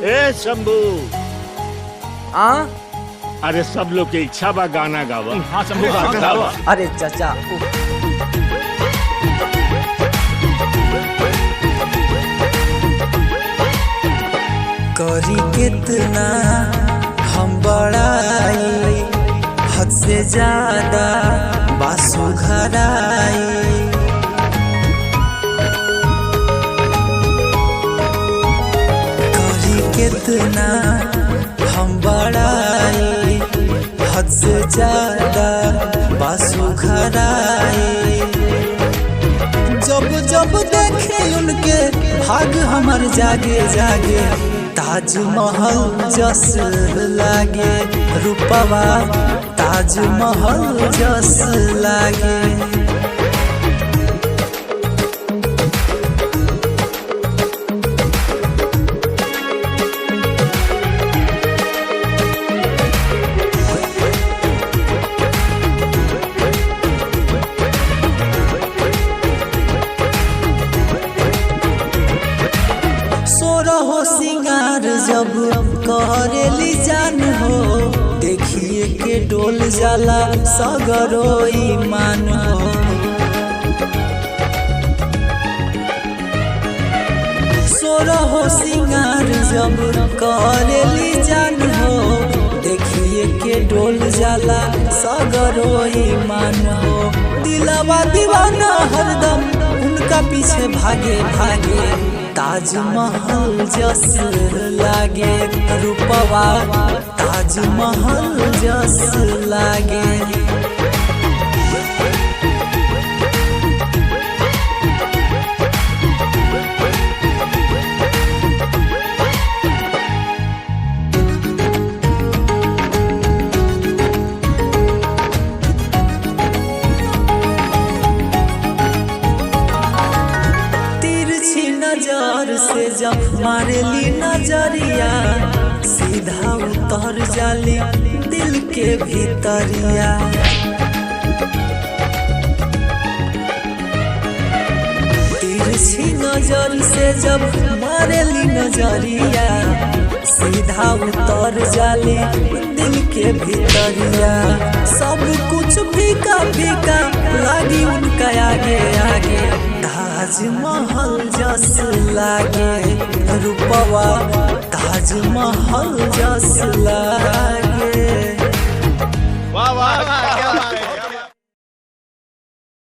ए शंभू। अरे सब लोग की इच्छा बा गाना गावा। हाँ शंभू गावा। अरे चाचा करी कितना हम बड़ाई, हद से ज्यादा बासु घराई। करी कितना हम बड़ाई, हद से ज्यादा बासु घराई। जब जब देखे उनके भाग हमर जागे जागे, ताजमहल जस लागे रूपवा, ताजमहल जस लागे। सोरहो सिंगार जब करेली जान हो, देखिए के डोल जाला सगरो ईमान हो। सोरहो सिंगार जब करेली जान हो, देखिए के डोल जाला सगरो ईमान हो। दिलवा दीवाना हरदम उनका पीछे भागे भागे, ताजमहल जस लागे रूपवा, ताजमहल जस लागे। नजर से जब मारेली नजरिया, सीधा उतर जाली दिल के भीतरिया। तिरछी नजर से जब मारेली नजरिया, सीधा उतर जाली दिल के भीतरिया। सब कुछ फीका फीका लागी उनका आगे आगे, ताजमहल जस लागे रूपवा, ताजमहल जस लागे। वाह वाह।